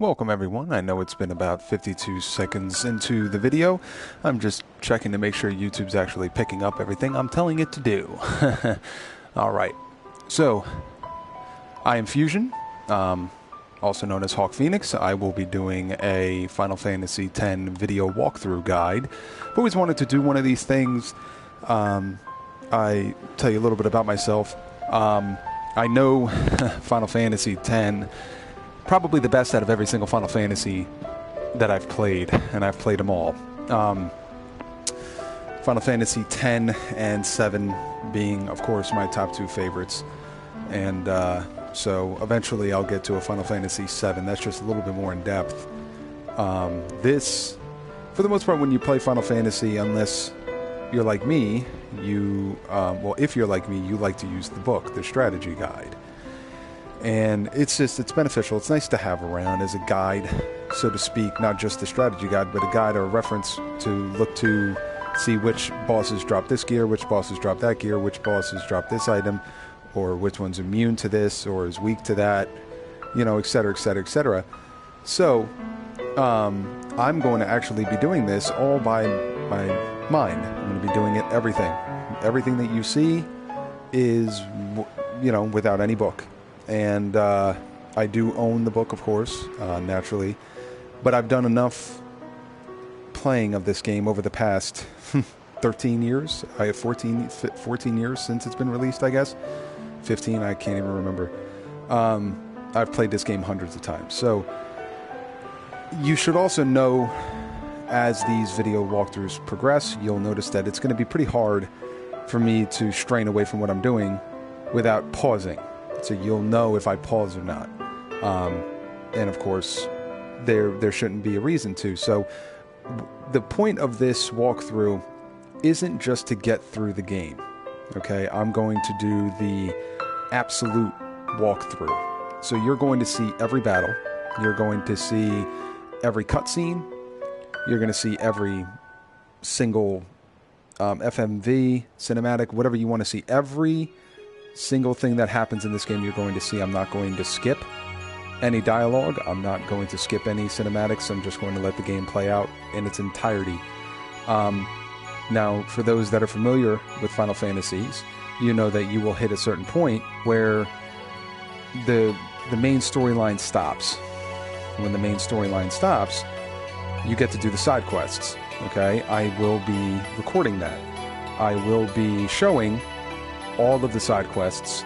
Welcome everyone. I know it's been about 52 seconds into the video. I'm just checking to make sure YouTube's actually picking up everything I'm telling it to do. Alright, so I am Fusion, also known as Hawk Phoenix. I will be doing a Final Fantasy X video walkthrough guide. I've always wanted to do one of these things. I tell you a little bit about myself. I know Final Fantasy X probably the best out of every single Final Fantasy that I've played, and I've played them all. Final Fantasy X and 7 being, of course, my top two favorites. And so eventually I'll get to a Final Fantasy VII. That's just a little bit more in depth. This, for the most part, when you play Final Fantasy, unless you're like me, well, if you're like me, you like to use the book, the strategy guide. And it's beneficial. It's nice to have around as a guide, so to speak, not just the strategy guide, but a guide or a reference to look to see which bosses drop this gear, which bosses drop that gear, which bosses drop this item, or which one's immune to this or is weak to that, you know, etc., etc., etc. So, I'm going to actually be doing this all by my mind. I'm going to be doing it everything. Everything that you see is, you know, without any book. And I do own the book, of course, naturally, but I've done enough playing of this game over the past 13 years. I have 14 years since it's been released, I guess. 15, I can't even remember. I've played this game hundreds of times. So you should also know, as these video walkthroughs progress, you'll notice that it's going to be pretty hard for me to strain away from what I'm doing without pausing. So you'll know if I pause or not. And of course, there shouldn't be a reason to. So the point of this walkthrough isn't just to get through the game. Okay, I'm going to do the absolute walkthrough. So you're going to see every battle. You're going to see every cutscene. You're going to see every single FMV, cinematic, whatever you want to see. Every single thing that happens in this game you're going to see. I'm not going to skip any dialogue. I'm not going to skip any cinematics. I'm just going to let the game play out in its entirety. Now, for those that are familiar with Final Fantasies, you know that you will hit a certain point where the main storyline stops. When the main storyline stops, you get to do the side quests. Okay? I will be recording that. I will be showing all of the side quests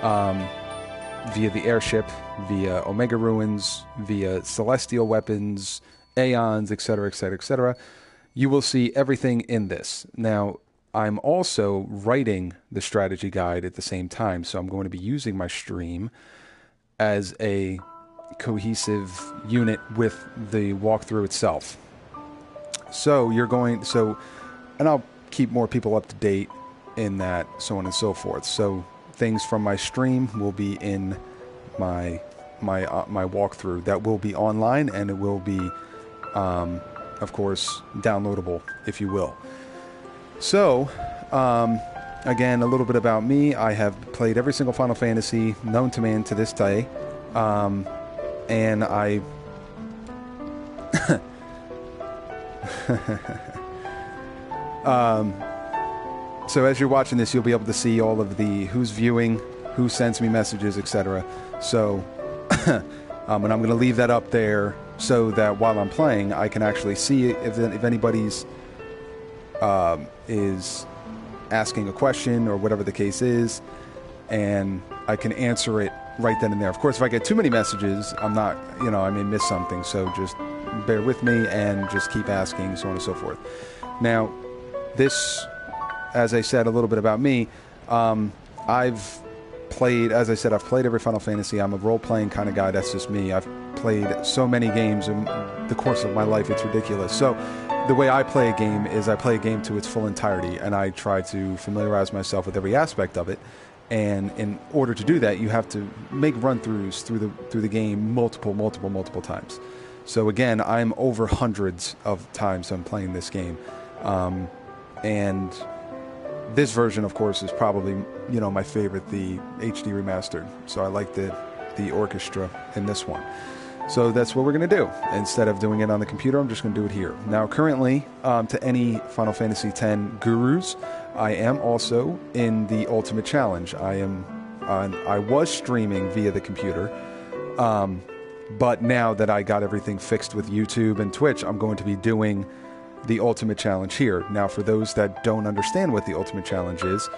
via the airship, via Omega Ruins, via Celestial Weapons, Aeons, etc., etc., etc. You will see everything in this. Now, I'm also writing the strategy guide at the same time, so I'm going to be using my stream as a cohesive unit with the walkthrough itself. So and I'll keep more people up to date in that, so on and so forth. So things from my stream will be in my walkthrough that will be online, and it will be, of course, downloadable, if you will. So, again, a little bit about me. I have played every single Final Fantasy known to man to this day, and I so as you're watching this, you'll be able to see all of the who's viewing, who sends me messages, etc. So, and I'm going to leave that up there so that while I'm playing, I can actually see if anybody's is asking a question or whatever the case is, and I can answer it right then and there. Of course, if I get too many messages, I'm not, you know, I may miss something. So just bear with me and just keep asking, so on and so forth. Now, this, as I said, a little bit about me. I've played, as I said, I've played every Final Fantasy. I'm a role-playing kind of guy. That's just me. I've played so many games in the course of my life, it's ridiculous. So the way I play a game is I play a game to its full entirety, and I try to familiarize myself with every aspect of it. And in order to do that, you have to make run-throughs through the game multiple times. So again, I'm over hundreds of times I'm playing this game. And this version, of course, is probably, you know, my favorite, the HD remastered. So I like the orchestra in this one. So that's what we're going to do. Instead of doing it on the computer, I'm just going to do it here. Now, currently, to any Final Fantasy X gurus, I am also in the Ultimate Challenge. I was streaming via the computer, but now that I got everything fixed with YouTube and Twitch, I'm going to be doing the Ultimate Challenge here. Now, for those that don't understand what the Ultimate Challenge is,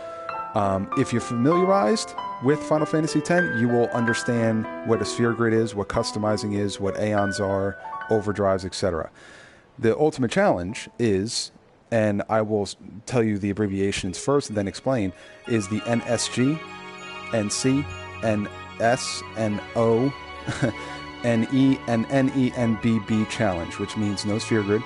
if you're familiarized with Final Fantasy X, you will understand what a sphere grid is, what customizing is, what aeons are, overdrives, etc. The Ultimate Challenge is, and I will tell you the abbreviations first and then explain, is the NSG, NC, NS, NO, NE, and NENBB Challenge, which means no sphere grid,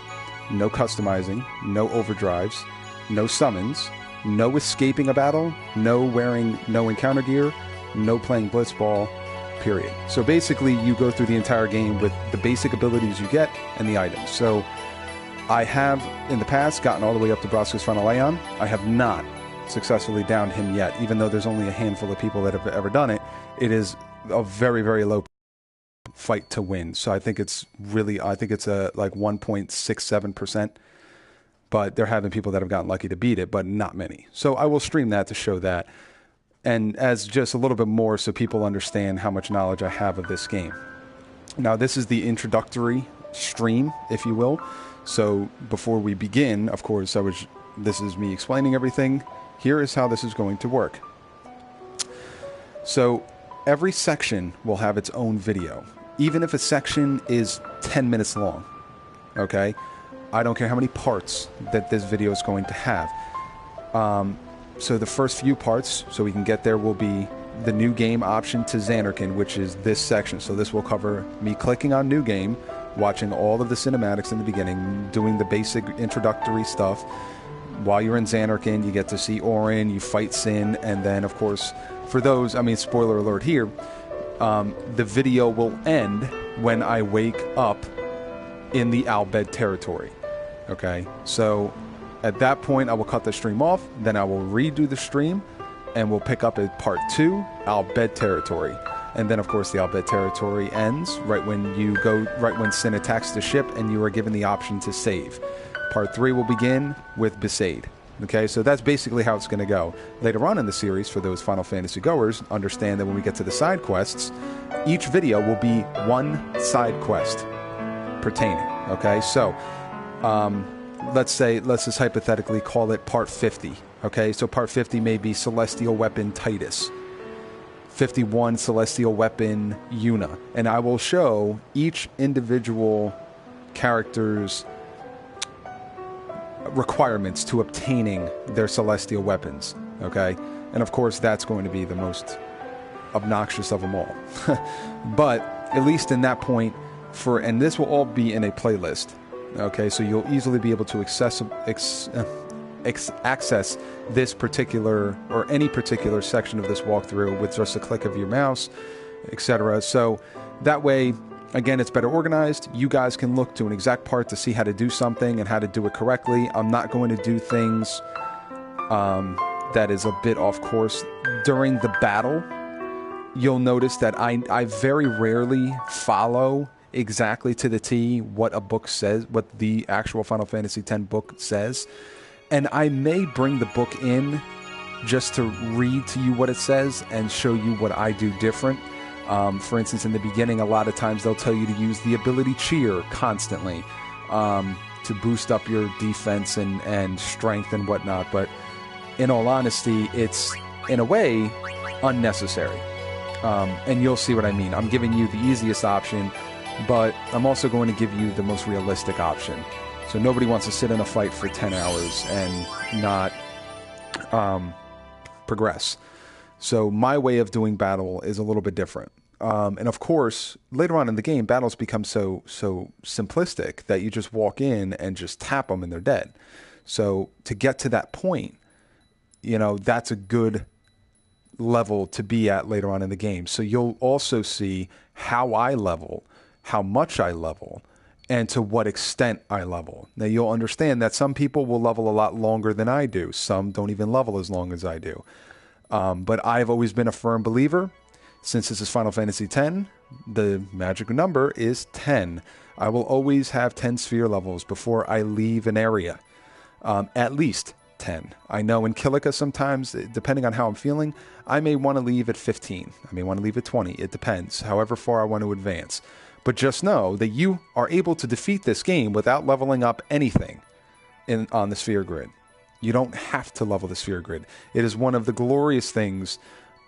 no customizing, no overdrives, no summons, no escaping a battle, no wearing no encounter gear, no playing blitzball, period. So basically you go through the entire game with the basic abilities you get and the items. So I have in the past gotten all the way up to Brasco's Final Aeon. I have not successfully downed him yet, even though there's only a handful of people that have ever done it. It is a very, very low fight to win. So I think it's a like 1.67%. But there have been people that have gotten lucky to beat it, but not many. So I will stream that to show that. And as just a little bit more so people understand how much knowledge I have of this game. Now, this is the introductory stream, if you will. So before we begin, of course, this is me explaining everything. Here is how this is going to work. So every section will have its own video, even if a section is 10 minutes long, okay? I don't care how many parts that this video is going to have. So the first few parts, so we can get there, will be the new game option to Zanarkand, which is this section. So this will cover me clicking on new game, watching all of the cinematics in the beginning, doing the basic introductory stuff. While you're in Zanarkand, you get to see Auron, you fight Sin, and then, of course, for those, spoiler alert here, the video will end when I wake up in the Bhed territory. Okay, so at that point, I will cut the stream off, then I will redo the stream, and we'll pick up at part 2, Bhed territory. And then, of course, the Bhed territory ends right when Sin attacks the ship, and you are given the option to save. Part 3 will begin with Bhed. Okay, so that's basically how it's going to go. Later on in the series, for those Final Fantasy goers, understand that when we get to the side quests, each video will be one side quest pertaining. Okay, so let's just hypothetically call it part 50. Okay, so part 50 may be Celestial Weapon Titus, 51 Celestial Weapon Yuna, and I will show each individual character's requirements to obtaining their celestial weapons. Okay, and of course that's going to be the most obnoxious of them all. But at least in that point, and this will all be in a playlist. Okay, so you'll easily be able to access this particular or any particular section of this walkthrough with just a click of your mouse, etc. So that way, again, it's better organized. You guys can look to an exact part to see how to do something and how to do it correctly. I'm not going to do things that is a bit off course. During the battle, you'll notice that I very rarely follow exactly to the T what a book says, what the actual Final Fantasy X book says. And I may bring the book in just to read to you what it says and show you what I do different. For instance, in the beginning, a lot of times they'll tell you to use the ability Cheer constantly to boost up your defense and strength and whatnot. But in all honesty, it's, in a way, unnecessary. And you'll see what I mean. I'm giving you the easiest option, but I'm also going to give you the most realistic option. So nobody wants to sit in a fight for 10 hours and not progress. So my way of doing battle is a little bit different. And of course, later on in the game, battles become so simplistic that you just walk in and just tap them and they're dead. So to get to that point, that's a good level to be at later on in the game. So you'll also see how I level, how much I level, and to what extent I level. Now you'll understand that some people will level a lot longer than I do. Some don't even level as long as I do. But I've always been a firm believer. Since this is Final Fantasy X, the magic number is 10. I will always have 10 sphere levels before I leave an area. At least 10. I know in Kilika sometimes, depending on how I'm feeling, I may want to leave at 15. I may want to leave at 20. It depends, however far I want to advance. But just know that you are able to defeat this game without leveling up anything on the sphere grid. You don't have to level the sphere grid. It is one of the glorious things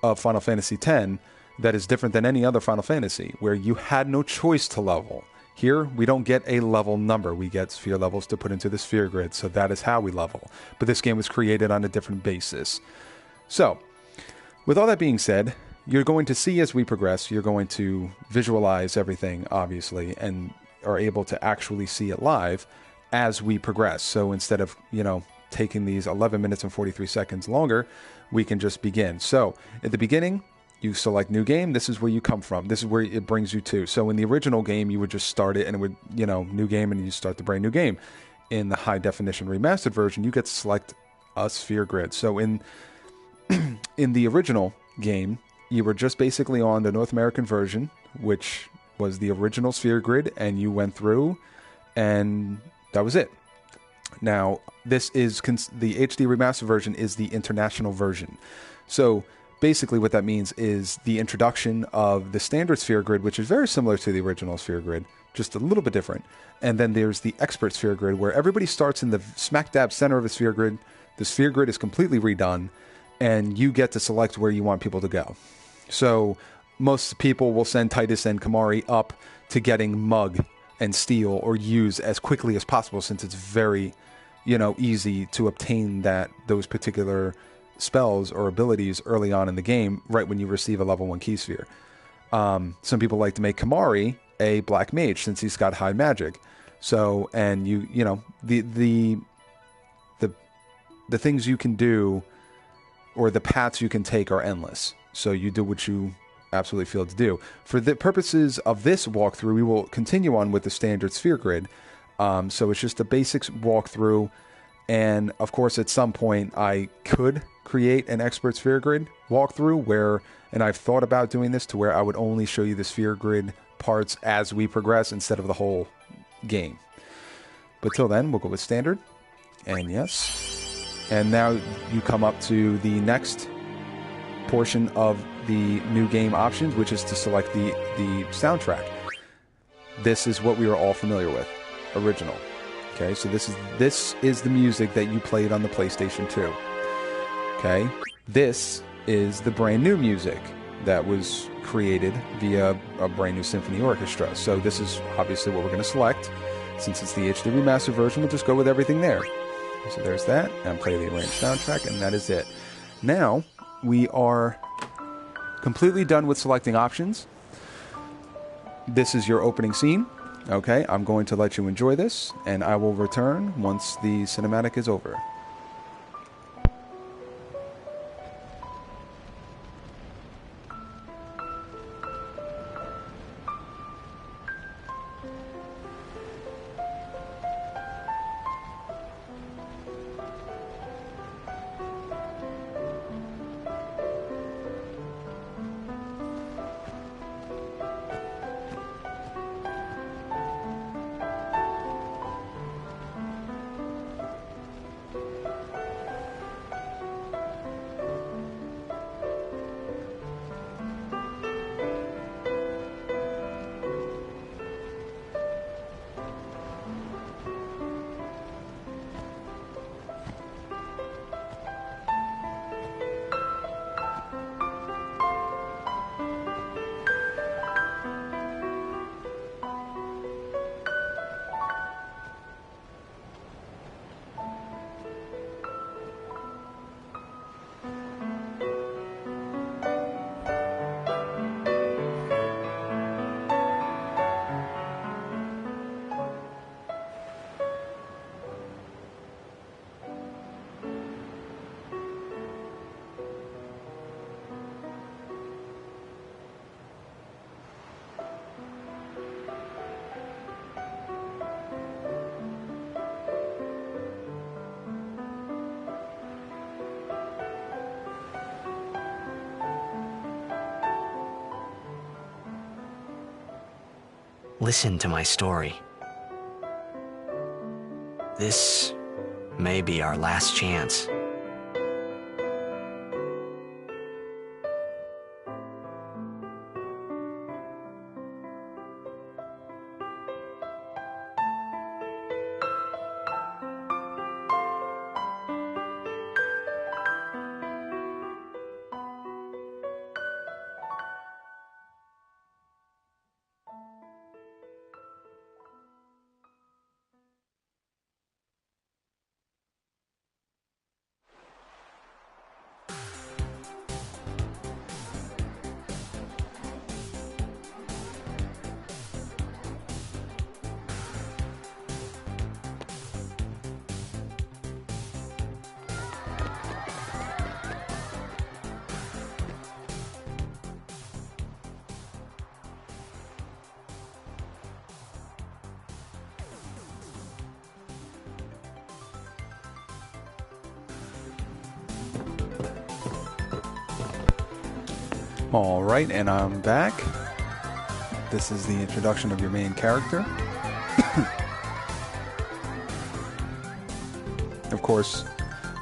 of Final Fantasy X that is different than any other Final Fantasy, where you had no choice to level. Here, we don't get a level number. We get sphere levels to put into the sphere grid, so that is how we level. But this game was created on a different basis. So, with all that being said, you're going to see as we progress, you're going to visualize everything, obviously, and are able to actually see it live as we progress. So instead of, taking these 11 minutes and 43 seconds longer, we can just begin. So at the beginning, you select new game. This is where you come from. This is where it brings you to. So in the original game, you would just start it and it would, new game, and you start the brand new game. In the high definition remastered version, you get to select a sphere grid. So in the original game, you were just basically on the North American version, which was the original sphere grid, and you went through, and that was it. Now, this is the HD remastered version is the international version. So basically what that means is the introduction of the standard sphere grid, which is very similar to the original sphere grid, just a little bit different. And then there's the expert sphere grid, where everybody starts in the smack dab center of the sphere grid. The sphere grid is completely redone, and you get to select where you want people to go. So most people will send Titus and Kamari up to getting Mug and Steel or Use as quickly as possible, since it's very, easy to obtain those particular spells or abilities early on in the game, right when you receive a level 1 key sphere. Some people like to make Kamari a black mage, since he's got high magic. So, and the things you can do, or the paths you can take, are endless. So you do what you absolutely feel to do. For the purposes of this walkthrough, we will continue on with the standard sphere grid. So it's just a basics walkthrough. And of course, at some point, I could create an expert sphere grid walkthrough and I've thought about doing this to where I would only show you the sphere grid parts as we progress instead of the whole game. But till then, we'll go with standard. And yes. And now you come up to the next portion of the new game options, which is to select the soundtrack. This is what we are all familiar with, original. Okay, so this is the music that you played on the PlayStation 2. Okay, this is the brand new music that was created via a brand new symphony orchestra. So this is obviously what we're going to select. Since it's the HD remastered version, we'll just go with everything there. So there's that, and play the arranged soundtrack, and that is it. Now, we are completely done with selecting options. This is your opening scene. Okay, I'm going to let you enjoy this, and I will return once the cinematic is over. Listen to my story. This may be our last chance. Alright, and I'm back. This is the introduction of your main character. Of course,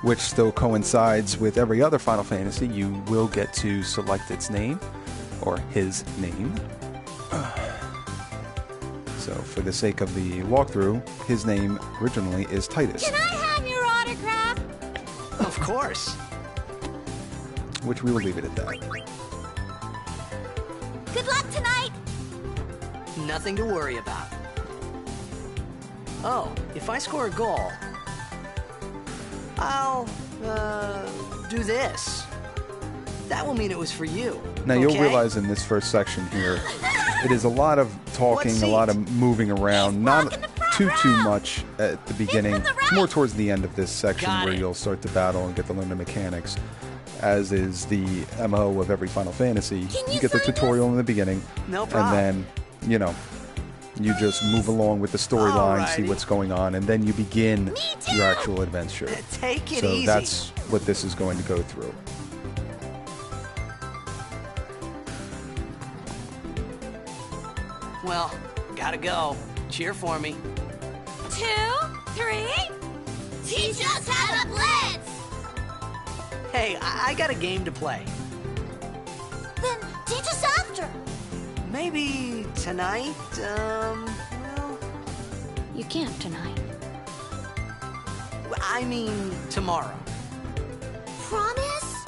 which still coincides with every other Final Fantasy, you will get to select its name, or his name. So, for the sake of the walkthrough, his name originally is Titus. Can I have your autograph? Of course. Which we will leave it at that. Good luck tonight! Nothing to worry about. Oh, if I score a goal, I'll, do this. That will mean it was for you. Now, you'll realize in this first section here, it is a lot of talking, a lot of moving around, not too much at the beginning. It's more towards the end of this section where you'll start to battle and get to learn the mechanics. As is the MO of every Final Fantasy. You get the tutorial in the beginning, no problem. And then, you know, you just move along with the storyline, see what's going on, and then you begin your actual adventure. Take it so easy. that's what this is going to go through. Well, gotta go. Cheer for me. 2, 3. Teach us how to blitz! Hey, I got a game to play. Then teach us after. Maybe tonight, well... You can't tonight. I mean, tomorrow. Promise?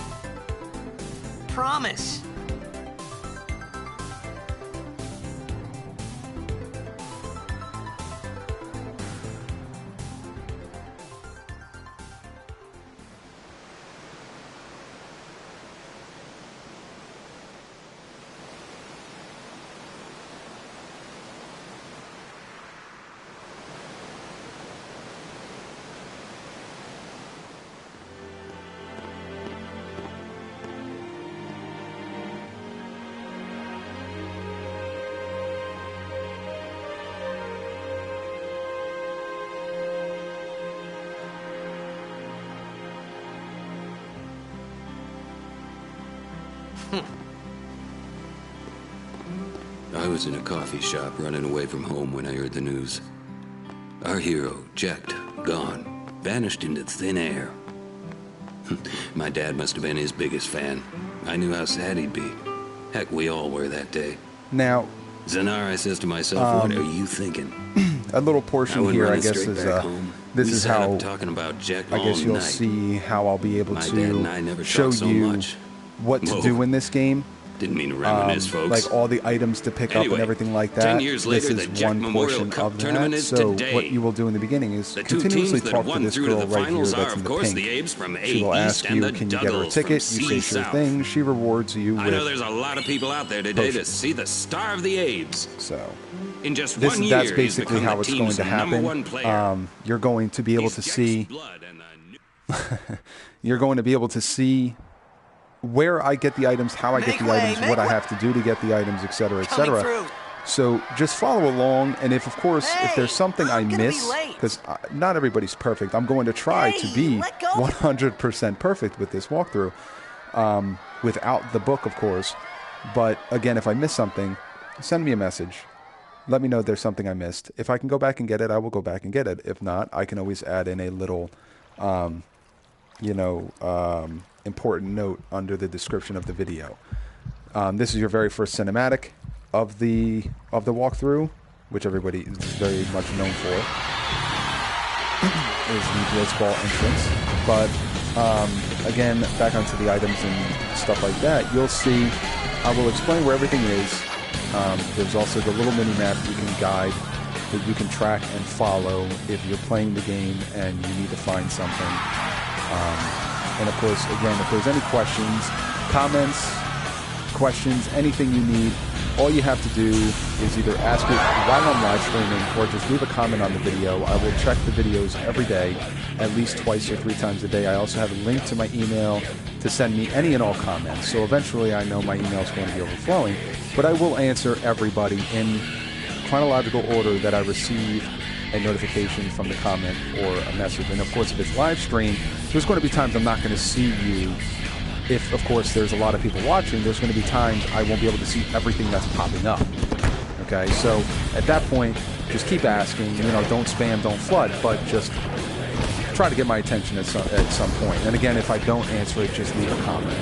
Promise. I was in a coffee shop running away from home when I heard the news. Our hero, checked, gone, vanished into thin air. My dad must have been his biggest fan. I knew how sad he'd be. Heck, we all were that day. Now, Zanar, I says to myself, what are you thinking? A little portion here, I guess, is this is how talking about Jack I guess you'll see how I'll be able to show you what to do in this game. Didn't mean to reminisce, folks. Like all the items to pick up and everything like that. 10 years later, this the is Jack one Memorial portion Cup of tournament that. is So today. what you will do in the beginning is The two continuously teams that talk to won this through to girl the right here finals that's are, in of the course, pink. the Abes from She will A ask East and you, the can you get her a Duggles from ticket? You C say sure South. thing. She rewards you I know with there's a lot of people out there today to see the star of the Abes. so. In just 1 year, That's he's basically become how the it's going team's to happen. #1 player. You're going to be able to He's see. Jack's blood and the You're going to be able to see where I get the items, how I get the items, what I have to do to get the items, etc., etc. So just follow along, and if, of course, if there's something I miss, because not everybody's perfect, I'm going to try to be 100% perfect with this walkthrough, without the book, of course. But again, if I miss something, send me a message, let me know if there's something I missed. If I can go back and get it, I will go back and get it. If not, I can always add in a little, important note under the description of the video. This is your very first cinematic of the walkthrough, which everybody is very much known for, is the Blitzball entrance. But again, back onto the items and stuff like that, you'll see I will explain where everything is. There's also the little mini-map you can guide that you can track and follow if you're playing the game and you need to find something. And of course, again, if there's any questions, comments, anything you need, all you have to do is either ask it while I'm live streaming or just leave a comment on the video. I will check the videos every day, at least twice or 3 times a day. I also have a link to my email to send me any and all comments. So eventually I know my email is going to be overflowing, but I will answer everybody in chronological order that I receive a notification from the comment or a message. And of course, if it's live stream, there's going to be times I'm not going to see you. If, of course, there's a lot of people watching, there's going to be times I won't be able to see everything that's popping up. Okay, so at that point, just keep asking. Don't spam, don't flood, but just try to get my attention at some point. And again, if I don't answer it, just leave a comment.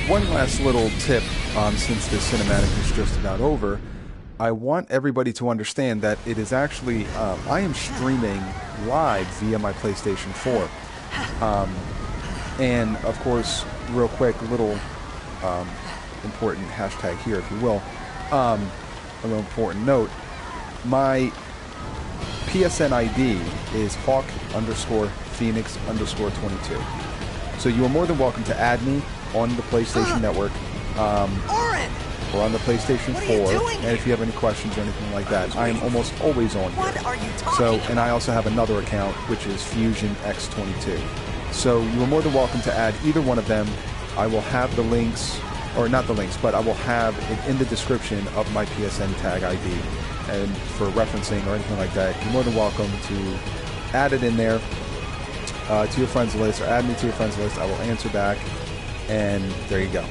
One last little tip, since the cinematic is just about over, I want everybody to understand that it is actually, I am streaming live via my PlayStation 4. And, of course, real quick, a little important hashtag here, if you will, a little important note, my PSN ID is Hawk_Phoenix_22. So you are more than welcome to add me on the PlayStation Network, or on the PlayStation 4, and if you have any questions or anything like that, I am almost always on here. What are you talking And I also have another account, which is FusionX22. So you are more than welcome to add either one of them. I will have the links, or not the links, but I will have it in the description of my PSN tag ID. And for referencing or anything like that, you're more than welcome to add it in there to your friends list, or add me to your friends list. I will answer back. And there you go.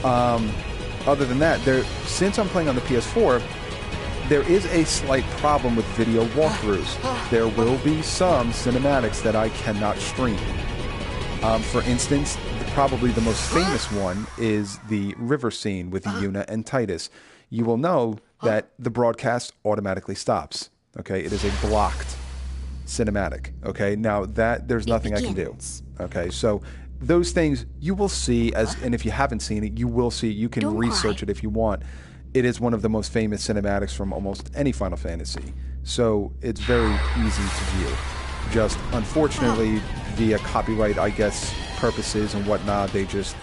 Other than that, since I'm playing on the PS4, there is a slight problem with video walkthroughs. There will be some cinematics that I cannot stream. For instance, probably the most famous one is the river scene with Yuna and Titus. You will know that the broadcast automatically stops. Okay, it is a blocked cinematic. Okay, now that there's nothing I can do. Okay, so those things you will see, and if you haven't seen it, you will see. You can research it if you want. It is one of the most famous cinematics from almost any Final Fantasy, so it's very easy to view. Just unfortunately, via copyright, I guess, purposes and whatnot, they just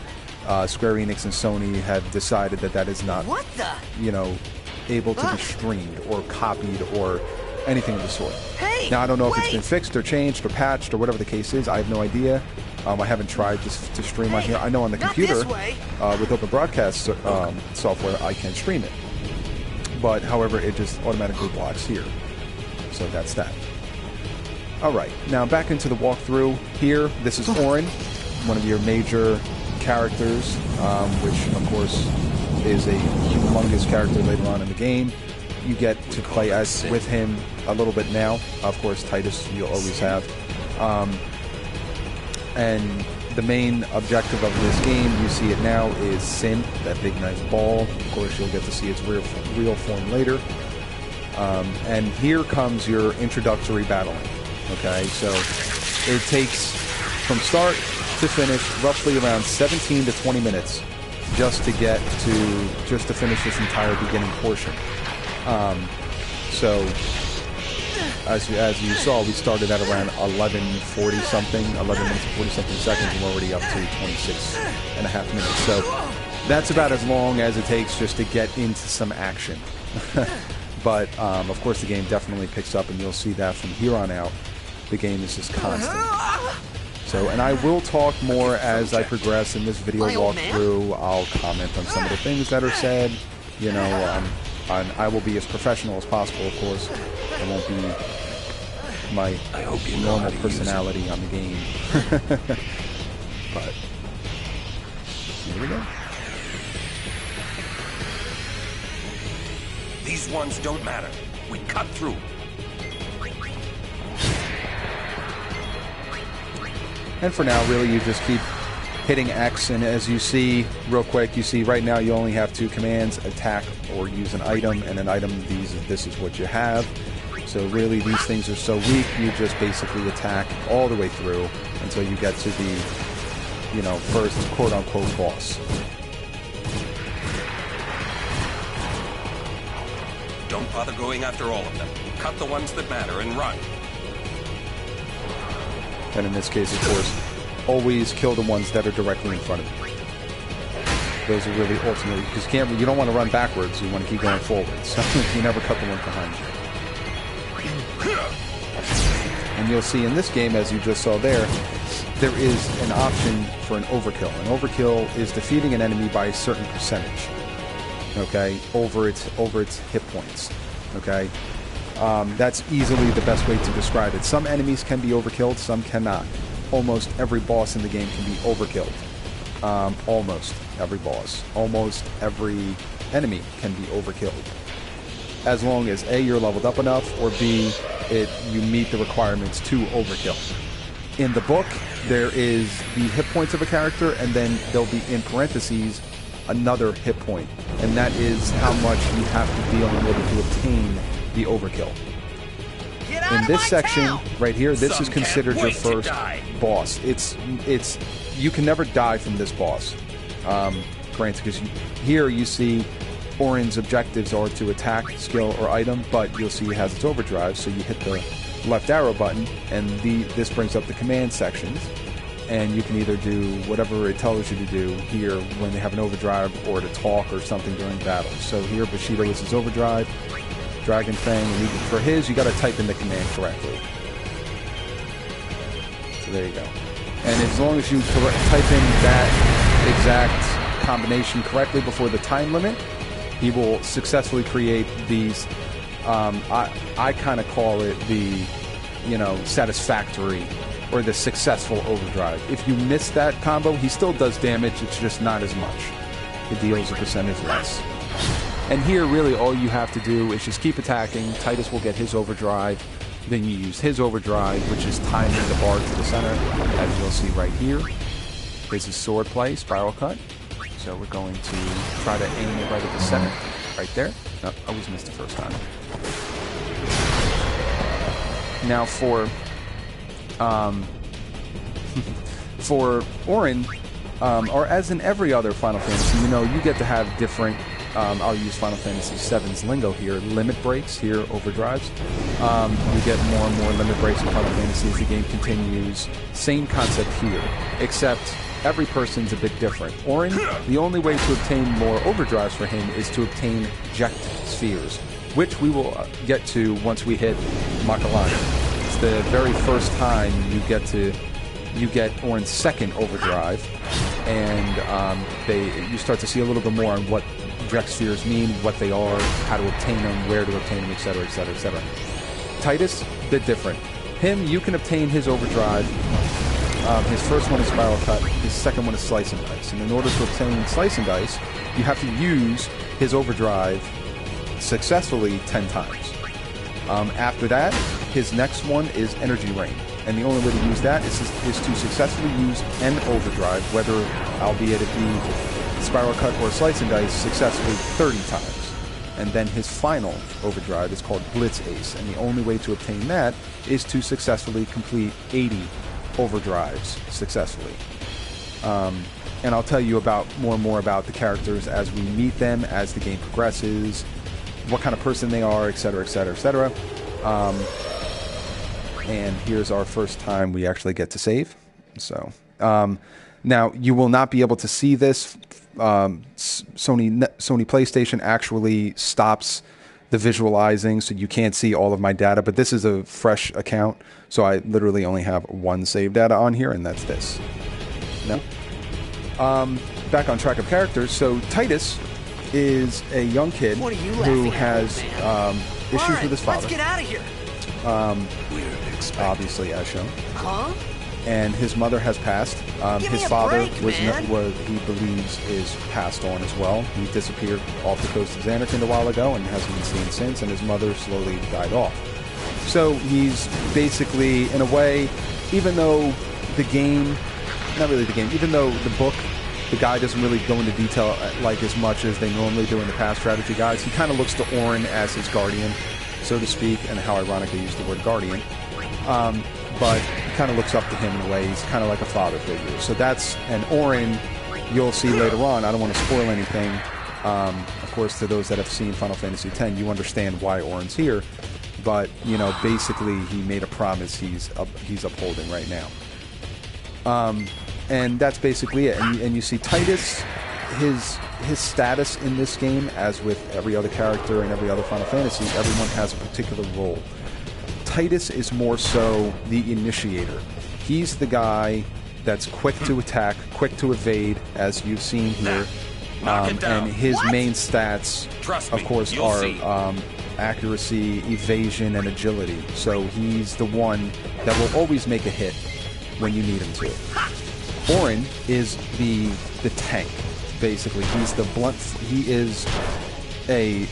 Square Enix and Sony have decided that is not, able to be streamed or copied or anything of the sort. Hey, now I don't know if it's been fixed or changed or patched or whatever the case is. I have no idea. I haven't tried to stream on here. I know on the computer with Open Broadcast software I can stream it, but however it just automatically blocks here. So that's that. All right, now back into the walkthrough here. This is Auron, one of your major characters, which of course is a humongous character later on in the game. you get to play as with him a little bit now. Of course, Titus you'll always have. And the main objective of this game, you see it now, is Sin, that big nice ball. Of course, you'll get to see its real form later. And here comes your introductory battling. Okay, so it takes from start to finish roughly around 17 to 20 minutes just to finish this entire beginning portion. So as you saw, we started at around 11:40 something, 11 minutes and 40 something seconds, and we're already up to 26 and a half minutes. So that's about as long as it takes just to get into some action. But of course, the game definitely picks up, and you'll see that from here on out. The game is just constant. So, and I will talk more as I progress in this video walkthrough. I'll comment on some of the things that are said. You know, I will be as professional as possible, of course. I won't be my normal personality on the game. But here we go. These ones don't matter. We cut through. And for now, really, you just keep hitting X, and as you see, real quick, you see right now you only have two commands, attack or use an item, and an item, this is what you have. So really, these things are so weak, you just basically attack all the way through until you get to the, you know, first quote-unquote boss. Don't bother going after all of them. Cut the ones that matter and run. And in this case, of course, always kill the ones that are directly in front of you. Those are really ultimately, because you don't want to run backwards, you want to keep going forward. So you never cut the one behind you. And you'll see in this game, as you just saw there is an option for an overkill. An overkill is defeating an enemy by a certain percentage, okay, over its hit points, okay. That's easily the best way to describe it. Some enemies can be overkilled, some cannot. Almost every boss in the game can be overkilled. Almost every boss. Almost every enemy can be overkilled. As long as A, you're leveled up enough, or B, you meet the requirements to overkill. In the book, there is the hit points of a character, and then there'll be, in parentheses, another hit point. And that is how much you have to deal in order to obtain the overkill. In this section right here, this is considered your first boss. It's you can never die from this boss. Granted, because here you see Auron's objectives are to attack, skill, or item, but you'll see it has its overdrive, so you hit the left arrow button, and this brings up the command sections, and you can either do whatever it tells you to do here when they have an overdrive, or to talk or something during battle. So here, Bushido is his overdrive. Dragon Fang, and for his, you got to type in the command correctly. So there you go. And as long as you type in that exact combination correctly before the time limit, he will successfully create these. I kind of call it the, you know, satisfactory or the successful overdrive. If you miss that combo, he still does damage. It's just not as much. It deals a percentage less. And here, really, all you have to do is just keep attacking. Titus will get his overdrive. Then you use his overdrive, which is timing the bar to the center, as you'll see right here. Here's his sword play, spiral cut. So we're going to try to aim it right at the center, right there. No, I always missed the first time. Now for Auron, or as in every other Final Fantasy, you know, you get to have different. I'll use Final Fantasy VII's lingo here. Limit breaks here, overdrives. You get more and more limit breaks in Final Fantasy as the game continues. Same concept here, except every person's a bit different. Auron, the only way to obtain more overdrives for him is to obtain Ject spheres, which we will get to once we hit Makalani. It's the very first time you get Auron's second overdrive, and you start to see a little bit more on what Ject spheres mean, what they are, how to obtain them, where to obtain them, etc., etc., etc. Titus, a bit different. Him, you can obtain his overdrive. His first one is Spiral Cut. His second one is Slice and Dice. And in order to obtain Slice and Dice, you have to use his overdrive successfully 10 times. After that, his next one is Energy Rain. And the only way to use that is to successfully use an overdrive, whether, albeit it be Spiral Cut or Slice and Dice, successfully 30 times. And then his final overdrive is called Blitz Ace, and the only way to obtain that is to successfully complete 80 overdrives successfully. And I'll tell you more and more about the characters as we meet them, as the game progresses, what kind of person they are, etc., etc., etc. And here's our first time we actually get to save. So now you will not be able to see this. Sony PlayStation actually stops the visualizing, so you can't see all of my data. But this is a fresh account, so I literally only have one save data on here, and that's this. No. Back on track of characters. So Titus is a young kid who has issues with his father. Let's get out of here. Obviously, as shown. Huh? And his mother has passed. His father he believes is passed on as well. He disappeared off the coast of Zanarkand a while ago and hasn't been seen since, and his mother slowly died off. So he's basically, in a way, even though the game, not really the game, even though the book, the guy doesn't really go into detail like as much as they normally do in the past strategy guides, he kind of looks to Orin as his guardian, so to speak, and how ironically use the word guardian. But he kind of looks up to him in a way. He's kind of like a father figure. So that's, and Orin, you'll see later on. I don't want to spoil anything. Of course, to those that have seen Final Fantasy X, you understand why Orin's here. But, you know, basically he made a promise he's upholding right now. And that's basically it. And you see Titus, his status in this game, as with every other character and every other Final Fantasy, everyone has a particular role. Titus is more so the initiator. He's the guy that's quick to attack, quick to evade, as you've seen here. And his main stats, of course, are accuracy, evasion, and agility. So he's the one that will always make a hit when you need him to. Orin is the tank, basically. He's the blunt. He is a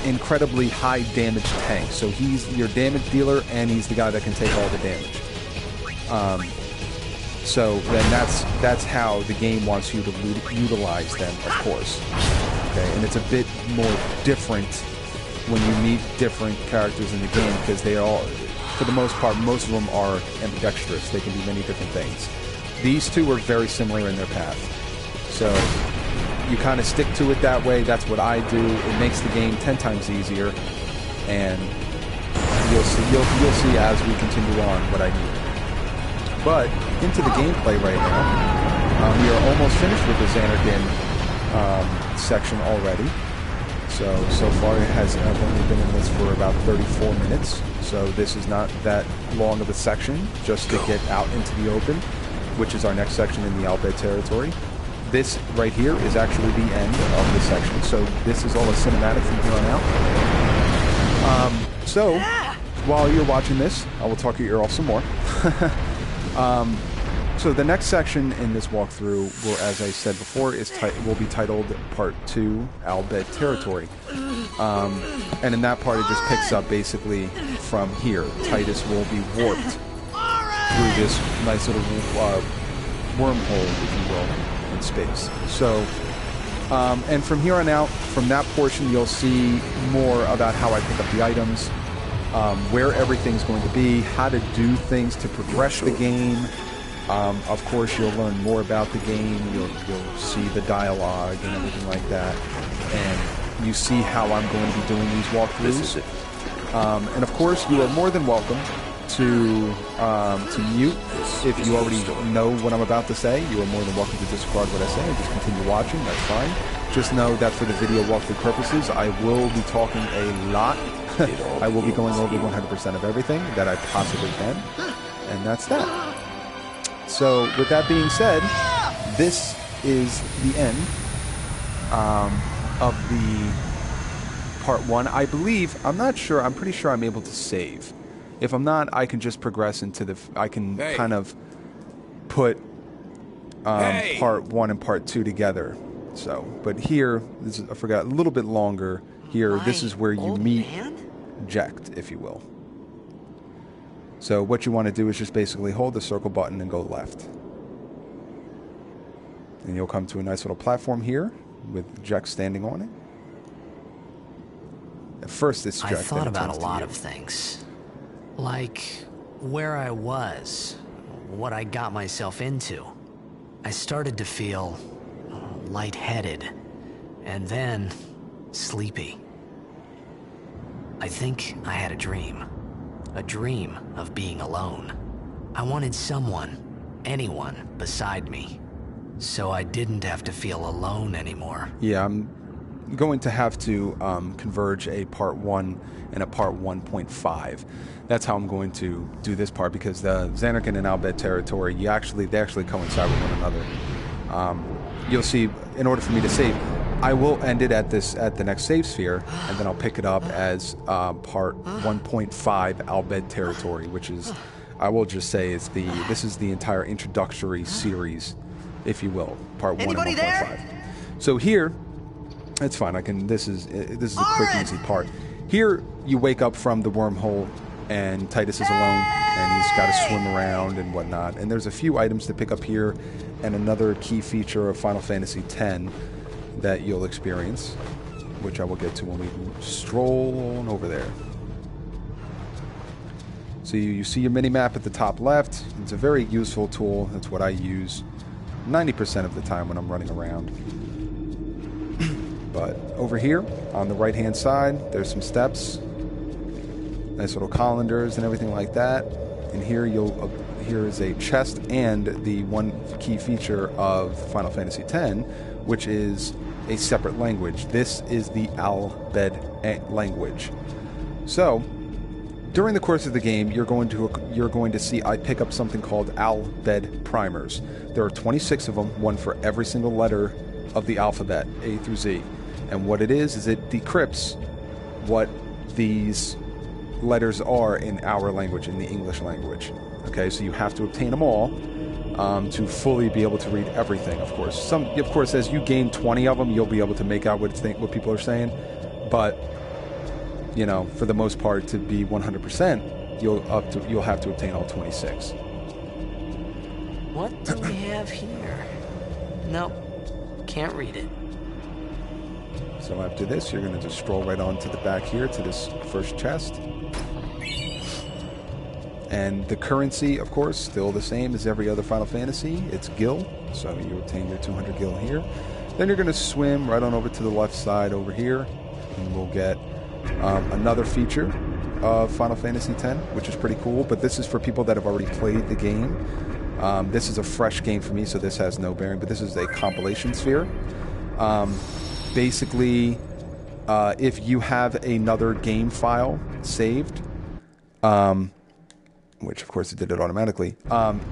incredibly high damage tank. So he's your damage dealer, and he's the guy that can take all the damage. So then that's how the game wants you to utilize them, of course. Okay, and it's a bit more different when you meet different characters in the game, because they all, for the most part, most of them are ambidextrous. They can do many different things. These two are very similar in their path. So you kind of stick to it that way. That's what I do. It makes the game 10 times easier, and you'll see as we continue on what I need. But into the gameplay right now, we are almost finished with the Zanarkand section already. So far I've only been in this for about 34 minutes. So this is not that long of a section just to get out into the open, which is our next section in the Bhed territory. This right here is actually the end of the section, so this is all a cinematic from here on out. So, while you're watching this, I will talk your ear off some more. So the next section in this walkthrough will, as I said before, will be titled Part 2, Bhed Territory. And in that part, it just picks up basically from here. Titus will be warped through this nice little wormhole, if you will, in space. So, and from here on out, from that portion, you'll see more about how I pick up the items, where everything's going to be, how to do things to progress the game. Of course, you'll learn more about the game. You'll see the dialogue and everything like that, and you see how I'm going to be doing these walkthroughs. And of course, you are more than welcome to mute if you already know what I'm about to say. You are more than welcome to disregard what I say and just continue watching. That's fine. Just know that for the video walkthrough purposes, I will be talking a lot. I will be going over 100% of everything that I possibly can, and that's that. So, with that being said, this is the end of the part 1. I believe, I'm not sure, I'm pretty sure I'm able to save. If I'm not, I can just progress into the, I can kind of put part 1 and part 2 together. So, but here, this is, I forgot, a little bit longer Here, this is where you old meet man? Jecht, if you will. So what you want to do is just basically hold the circle button and go left. And you'll come to a nice little platform here with Jecht standing on it. At first it's Jecht. I thought about a lot of of things. Like where I was, what I got myself into. I started to feel lightheaded, and then sleepy. I think I had a dream of being alone. I wanted someone, anyone beside me, so I didn't have to feel alone anymore. Yeah, I'm going to have to converge a part 1 and a part 1.5. That's how I'm going to do this part, because the Zanarkand and Al Bhed territory, they actually coincide with one another. You'll see, in order for me to save, I will end it at the next save sphere, and then I'll pick it up as part 1.5 Al Bhed territory, which is, I will just say, this is the entire introductory series, if you will, part 1 Anybody and 1.5. So here, it's fine. This is a quick, easy part. Here, you wake up from the wormhole, and Titus is alone, and he's got to swim around and whatnot. And there's a few items to pick up here, and another key feature of Final Fantasy X that you'll experience, which I will get to when we stroll on over there. So you see your mini-map at the top left. It's a very useful tool. That's what I use 90% of the time when I'm running around. But over here, on the right-hand side, there's some steps. Nice little colanders and everything like that. And here here is a chest and the one key feature of Final Fantasy X, which is a separate language. This is the Al Bhed language. So, during the course of the game, you're going to see I pick up something called Al Bhed primers. There are 26 of them, one for every single letter of the alphabet, A through Z. And what it is it decrypts what these letters are in our language, in the English language. Okay, so you have to obtain them all to fully be able to read everything. Of course, as you gain 20 of them, you'll be able to make out what people are saying. But you know, for the most part, to be 100%, you'll have to obtain all 26. What do we have here? Nope, can't read it. So after this, you're going to just stroll right on to the back here to this first chest. And the currency, of course, still the same as every other Final Fantasy. It's gil, so you obtain your 200 gil here. Then you're going to swim right on over to the left side over here, and we'll get another feature of Final Fantasy X, which is pretty cool. But this is for people that have already played the game. This is a fresh game for me, so this has no bearing. But this is a compilation sphere. Basically, if you have another game file saved, which of course it did it automatically,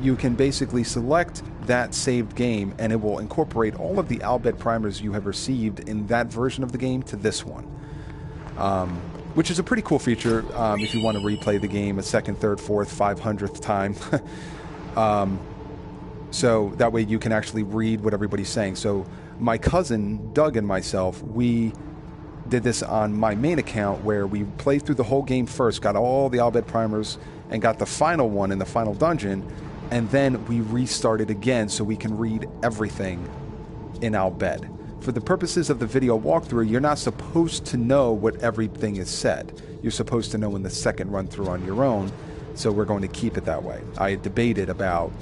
you can basically select that saved game, and it will incorporate all of the Al Bhed primers you have received in that version of the game to this one, which is a pretty cool feature if you want to replay the game a second, third, fourth, 500th time. So that way you can actually read what everybody's saying. So my cousin, Doug, and myself, we did this on my main account where we played through the whole game first, got all the Al Bhed primers, and got the final one in the final dungeon, and then we restarted again so we can read everything in Al Bhed. For the purposes of the video walkthrough, you're not supposed to know what everything is said. You're supposed to know in the second run through on your own, so we're going to keep it that way. I debated about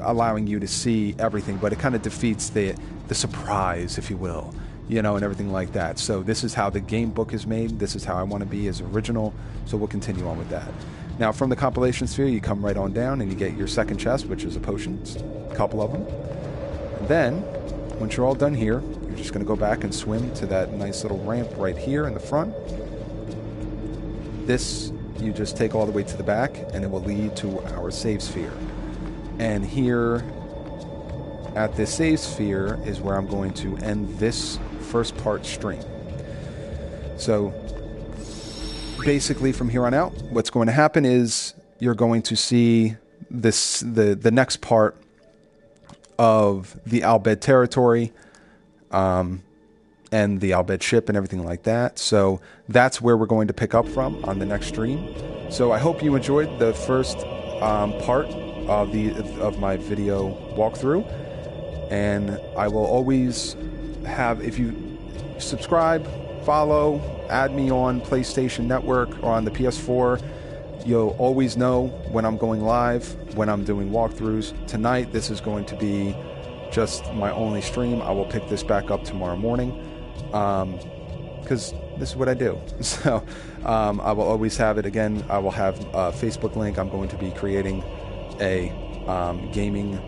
allowing you to see everything, but it kind of defeats the surprise, if you will, you know, and everything like that. So this is how the game book is made. This is how I want to be as original, so we'll continue on with that. Now, from the compilation sphere, you come right on down and you get your second chest, which is a potion, a couple of them. And then, once you're all done here, you're just going to go back and swim to that nice little ramp right here in the front. This, you just take all the way to the back, and it will lead to our save sphere. And here at this save sphere is where I'm going to end this first part stream. So basically from here on out, what's going to happen is you're going to see this the next part of the Al Bhed territory. and the Al Bhed ship and everything like that. So that's where we're going to pick up from on the next stream. So I hope you enjoyed the first part of my video walkthrough, and I will always have, if you subscribe, follow, add me on PlayStation Network or on the PS4, you'll always know when I'm going live, when I'm doing walkthroughs. Tonight, this is going to be just my only stream. I will pick this back up tomorrow morning, because this is what I do. So I will always have it. Again, I will have a Facebook link. I'm going to be creating a gaming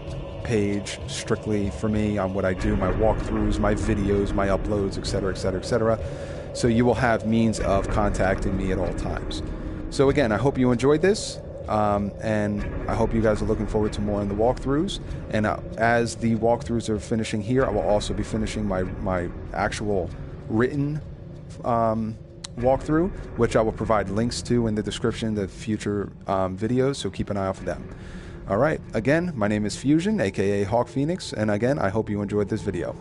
page strictly for me on what I do, my walkthroughs, my videos, my uploads, etc., etc., etc. So you will have means of contacting me at all times. So again, I hope you enjoyed this, and I hope you guys are looking forward to more in the walkthroughs. And as the walkthroughs are finishing here, I will also be finishing my actual written walkthrough, which I will provide links to in the description of the future videos, so keep an eye out for them. All right, again, my name is Fusion, aka Hawk Phoenix, and again, I hope you enjoyed this video.